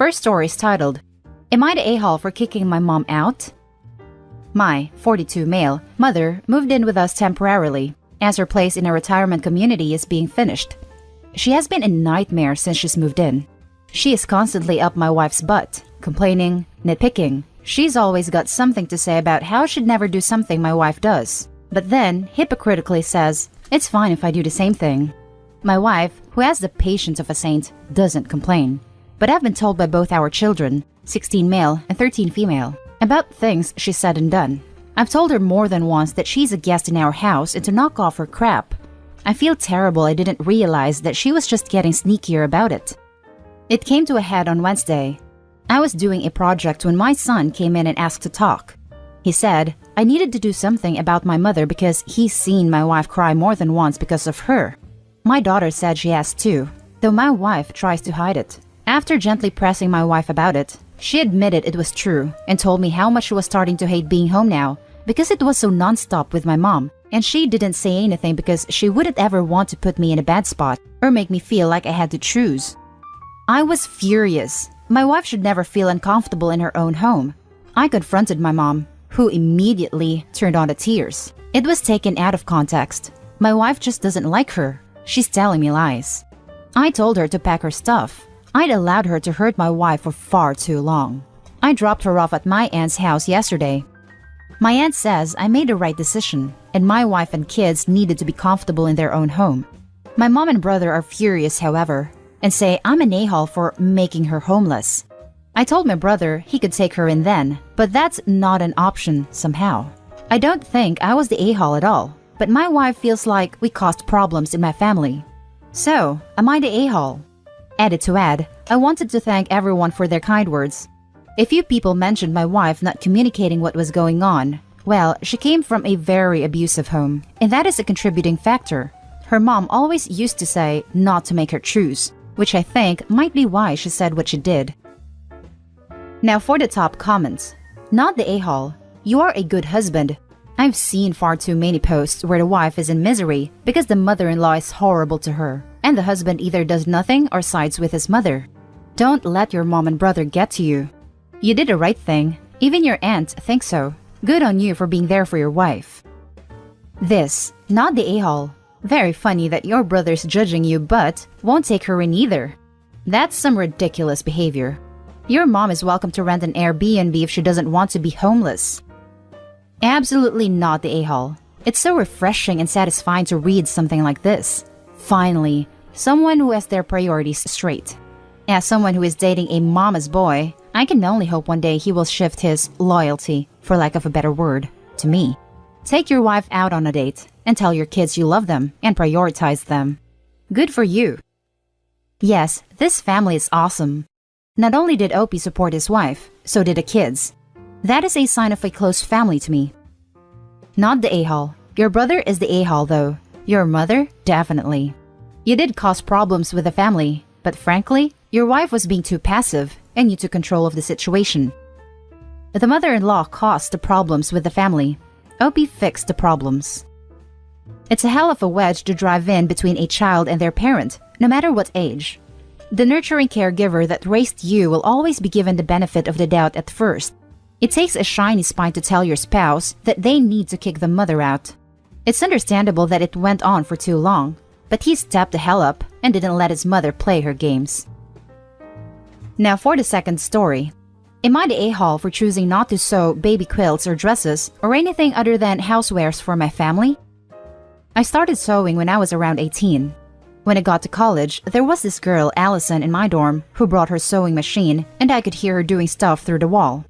first story is titled, Am I the a-hole for kicking my mom out? My 42 male mother moved in with us temporarily as her place in a retirement community is being finished. She has been a nightmare since she's moved in. She is constantly up my wife's butt, complaining, nitpicking. She's always got something to say about how she'd never do something my wife does, but then hypocritically says, it's fine if I do the same thing. My wife, who has the patience of a saint, doesn't complain. But I've been told by both our children, 16 male and 13 female, about things she said and done. I've told her more than once that she's a guest in our house and to knock off her crap. I feel terrible I didn't realize that she was just getting sneakier about it. It came to a head on Wednesday. I was doing a project when my son came in and asked to talk. He said I needed to do something about my mother because he's seen my wife cry more than once because of her. My daughter said she has too, though my wife tries to hide it. After gently pressing my wife about it, she admitted it was true and told me how much she was starting to hate being home now because it was so nonstop with my mom, and she didn't say anything because she wouldn't ever want to put me in a bad spot or make me feel like I had to choose. I was furious. My wife should never feel uncomfortable in her own home. I confronted my mom, who immediately turned on the tears. It was taken out of context. My wife just doesn't like her. She's telling me lies. I told her to pack her stuff. I'd allowed her to hurt my wife for far too long. I dropped her off at my aunt's house yesterday. My aunt says I made the right decision, and my wife and kids needed to be comfortable in their own home. My mom and brother are furious, however, and say I'm an a-hole for making her homeless. I told my brother he could take her in then, but that's not an option somehow. I don't think I was the a-hole at all, but my wife feels like we caused problems in my family. So, am I the a-hole? Added to add, I wanted to thank everyone for their kind words. A few people mentioned my wife not communicating what was going on. Well, she came from a very abusive home, and that is a contributing factor. Her mom always used to say not to make her choose, which I think might be why she said what she did. Now for the top comments. Not the a-hole. You are a good husband. I've seen far too many posts where the wife is in misery because the mother-in-law is horrible to her, and the husband either does nothing or sides with his mother. Don't let your mom and brother get to you. You did the right thing. Even your aunt thinks so. Good on you for being there for your wife. This, not the a-hole. Very funny that your brother's judging you but won't take her in either. That's some ridiculous behavior. Your mom is welcome to rent an Airbnb if she doesn't want to be homeless. Absolutely not the a-hole. It's so refreshing and satisfying to read something like this. Finally, someone who has their priorities straight. As someone who is dating a mama's boy, I can only hope one day he will shift his loyalty, for lack of a better word, to me. Take your wife out on a date and tell your kids you love them and prioritize them. Good for you. Yes, this family is awesome. Not only did Opie support his wife, so did the kids. That is a sign of a close family to me. Not the a-hole. Your brother is the a-hole though. Your mother, definitely. You did cause problems with the family, but frankly, your wife was being too passive and you took control of the situation. The mother-in-law caused the problems with the family. Opie fixed the problems. It's a hell of a wedge to drive in between a child and their parent, no matter what age. The nurturing caregiver that raised you will always be given the benefit of the doubt at first. It takes a shiny spine to tell your spouse that they need to kick the mother out. It's understandable that it went on for too long, but he stepped the hell up and didn't let his mother play her games. Now for the second story. Am I the a-hole for choosing not to sew baby quilts or dresses or anything other than housewares for my family? I started sewing when I was around 18. When I got to college, there was this girl, Allison, in my dorm who brought her sewing machine, and I could hear her doing stuff through the wall.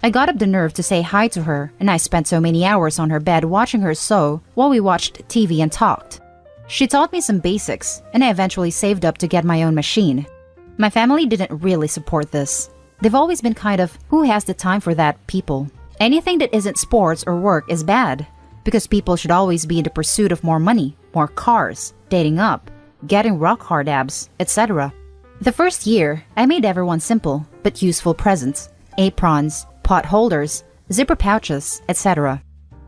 I got up the nerve to say hi to her, and I spent so many hours on her bed watching her sew while we watched TV and talked. She taught me some basics, and I eventually saved up to get my own machine. My family didn't really support this. They've always been kind of, who has the time for that people? Anything that isn't sports or work is bad, because people should always be in the pursuit of more money, more cars, dating up, getting rock hard abs, etc. The first year, I made everyone simple but useful presents, aprons, pot holders, zipper pouches, etc.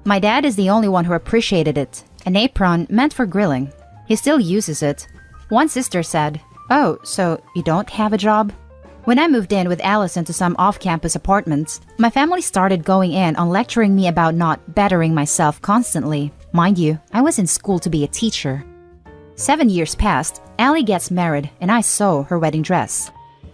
My dad is the only one who appreciated it. An apron meant for grilling. He still uses it. One sister said, "Oh, so you don't have a job?" When I moved in with Allison to some off-campus apartments, my family started going in on lecturing me about not bettering myself constantly. Mind you, I was in school to be a teacher. 7 years passed, Allie gets married, and I sew her wedding dress.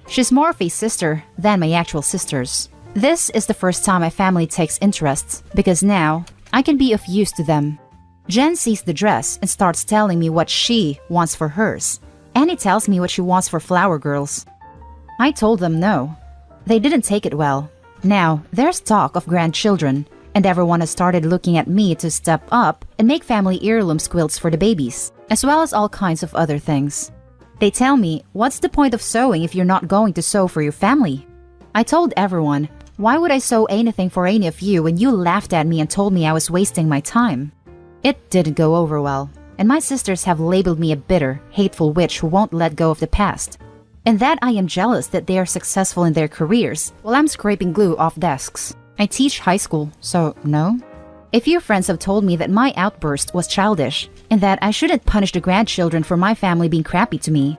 She's more of a sister than my actual sisters. This is the first time my family takes interest, because now I can be of use to them. Jen sees the dress and starts telling me what she wants for hers. Annie tells me what she wants for Flower Girls. I told them no. They didn't take it well. Now, there's talk of grandchildren, and everyone has started looking at me to step up and make family heirloom quilts for the babies, as well as all kinds of other things. They tell me, what's the point of sewing if you're not going to sew for your family? I told everyone, why would I sew anything for any of you when you laughed at me and told me I was wasting my time? It didn't go over well, and my sisters have labeled me a bitter, hateful witch who won't let go of the past. And that I am jealous that they are successful in their careers while I'm scraping glue off desks. I teach high school, so no. A few friends have told me that my outburst was childish and that I shouldn't punish the grandchildren for my family being crappy to me.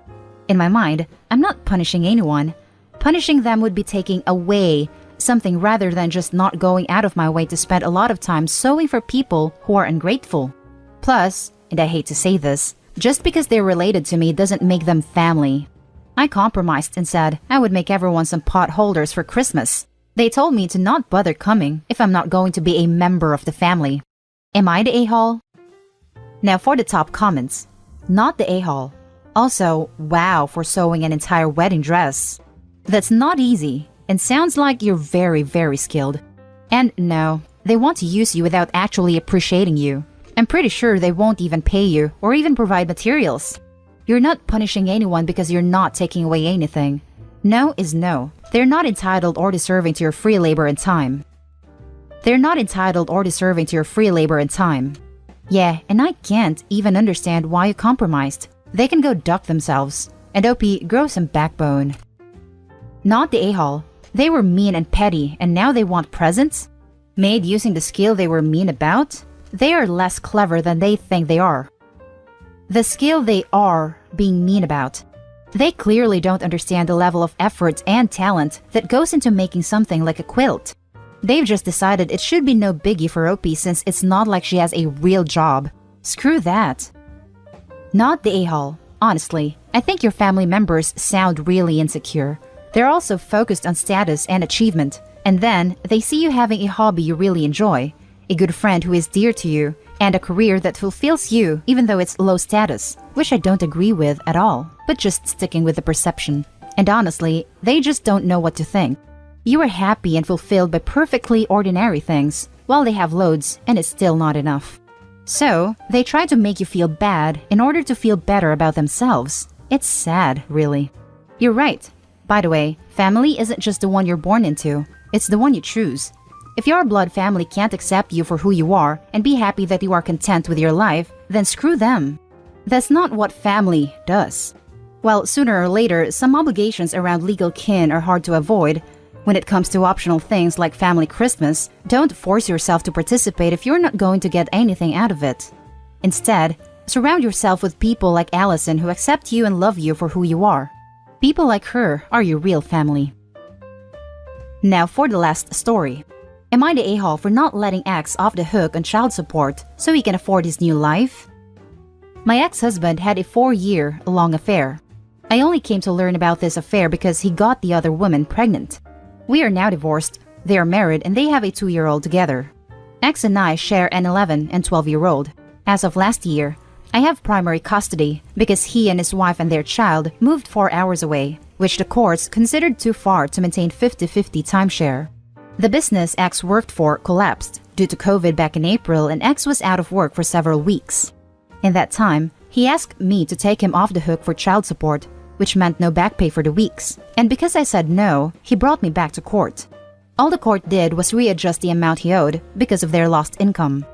In my mind, I'm not punishing anyone. Punishing them would be taking away something rather than just not going out of my way to spend a lot of time sewing for people who are ungrateful. Plus, and I hate to say this, just because they're related to me doesn't make them family. I compromised and said I would make everyone some pot holders for Christmas. They told me to not bother coming if I'm not going to be a member of the family. Am I the a-hole? Now for the top comments. Not the a-hole. Also, wow for sewing an entire wedding dress. That's not easy and sounds like you're very, very skilled. And no, they want to use you without actually appreciating you. I'm pretty sure they won't even pay you or even provide materials. You're not punishing anyone because you're not taking away anything. No is no. They're not entitled or deserving to your free labor and time. They're not entitled or deserving to your free labor and time. Yeah, and I can't even understand why you compromised. They can go duck themselves. And OP, grow some backbone. Not the a-hole. They were mean and petty, and now they want presents? Made using the skill they were mean about? They are less clever than they think they are. The skill they are being mean about. They clearly don't understand the level of effort and talent that goes into making something like a quilt. They've just decided it should be no biggie for OP since it's not like she has a real job. Screw that. Not the a-hole. Honestly, I think your family members sound really insecure. They're also focused on status and achievement, and then they see you having a hobby you really enjoy, a good friend who is dear to you, and a career that fulfills you even though it's low status, which I don't agree with at all, but just sticking with the perception. And honestly, they just don't know what to think. You are happy and fulfilled by perfectly ordinary things, while they have loads and it's still not enough. So, they try to make you feel bad in order to feel better about themselves. It's sad, really. You're right. By the way, family isn't just the one you're born into, it's the one you choose. If your blood family can't accept you for who you are and be happy that you are content with your life, then screw them. That's not what family does. Well, sooner or later, some obligations around legal kin are hard to avoid. When it comes to optional things like family Christmas, don't force yourself to participate if you're not going to get anything out of it. Instead, surround yourself with people like Allison who accept you and love you for who you are. People like her are your real family. Now for the last story. Am I the a-hole for not letting X off the hook on child support so he can afford his new life? My ex-husband had a 4-year-long affair. I only came to learn about this affair because he got the other woman pregnant. We are now divorced, they are married, and they have a 2-year-old together. X and I share an 11 and 12-year-old. As of last year, I have primary custody because he and his wife and their child moved 4 hours away, which the courts considered too far to maintain 50-50 timeshare. The business X worked for collapsed due to COVID back in April, and X was out of work for several weeks. In that time, he asked me to take him off the hook for child support, which meant no back pay for the weeks. And because I said no, he brought me back to court. All the court did was readjust the amount he owed because of their lost income.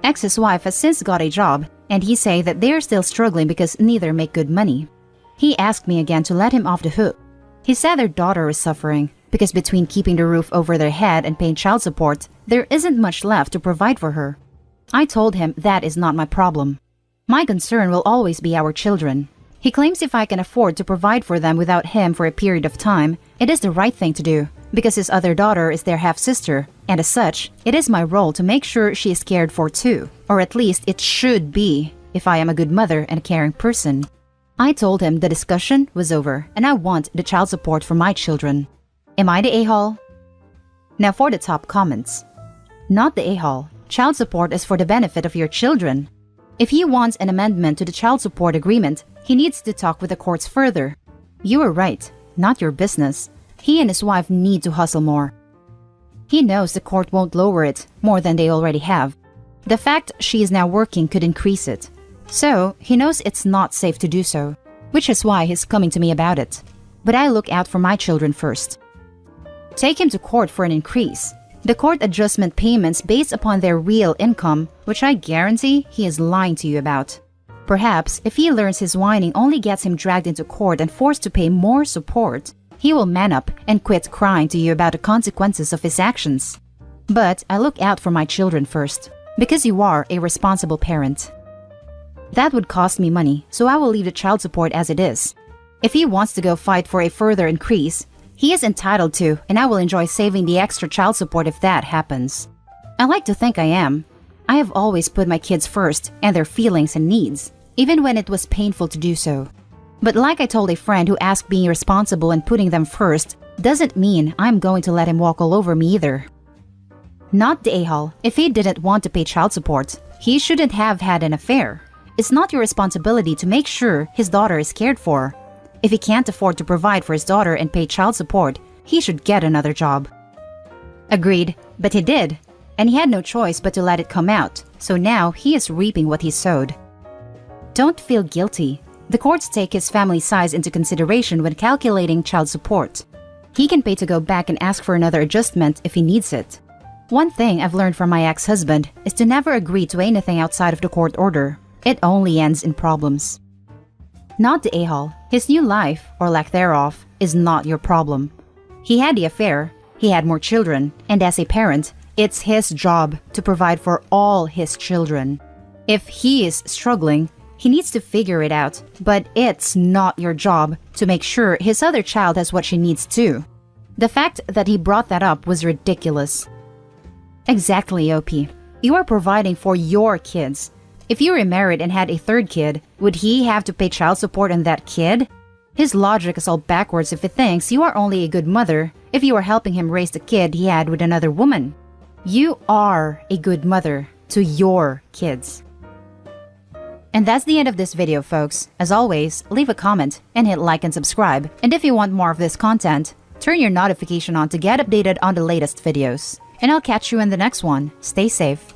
X's wife has since got a job, and he say that they are still struggling because neither make good money. He asked me again to let him off the hook. He said their daughter is suffering, because between keeping the roof over their head and paying child support, there isn't much left to provide for her. I told him that is not my problem. My concern will always be our children. He claims if I can afford to provide for them without him for a period of time, it is the right thing to do, because his other daughter is their half-sister, and as such, it is my role to make sure she is cared for too, or at least it should be, if I am a good mother and a caring person. I told him the discussion was over, and I want the child support for my children. Am I the a-hole? Now for the top comments. Not the a-hole. Child support is for the benefit of your children. If he wants an amendment to the child support agreement, he needs to talk with the courts further. You are right, not your business. He and his wife need to hustle more. He knows the court won't lower it more than they already have. The fact she is now working could increase it. So, he knows it's not safe to do so, which is why he's coming to me about it. But I look out for my children first. Take him to court for an increase. The court adjustment payments based upon their real income, which I guarantee he is lying to you about. Perhaps, if he learns his whining only gets him dragged into court and forced to pay more support, he will man up and quit crying to you about the consequences of his actions. But I look out for my children first, because you are a responsible parent. That would cost me money, so I will leave the child support as it is. If he wants to go fight for a further increase, he is entitled to, and I will enjoy saving the extra child support if that happens. I like to think I am. I have always put my kids first and their feelings and needs, even when it was painful to do so. But like I told a friend who asked being responsible and putting them first doesn't mean I'm going to let him walk all over me either. Not the a-hole. If he didn't want to pay child support, he shouldn't have had an affair. It's not your responsibility to make sure his daughter is cared for. If he can't afford to provide for his daughter and pay child support, he should get another job. Agreed, but he did. And he had no choice but to let it come out, so now he is reaping what he sowed. Don't feel guilty. The courts take his family size into consideration when calculating child support. He can pay to go back and ask for another adjustment if he needs it. One thing I've learned from my ex-husband is to never agree to anything outside of the court order. It only ends in problems. Not the a-hole. His new life, or lack thereof, is not your problem. He had the affair, he had more children, and as a parent, it's his job to provide for all his children. If he is struggling, he needs to figure it out, but it's not your job to make sure his other child has what she needs too. The fact that he brought that up was ridiculous. Exactly, OP. You are providing for your kids. If you remarried and had a third kid, would he have to pay child support on that kid? His logic is all backwards if he thinks you are only a good mother if you are helping him raise the kid he had with another woman. You are a good mother to your kids. And that's the end of this video, folks. As always, leave a comment and hit like and subscribe. And if you want more of this content, turn your notification on to get updated on the latest videos. And I'll catch you in the next one. Stay safe.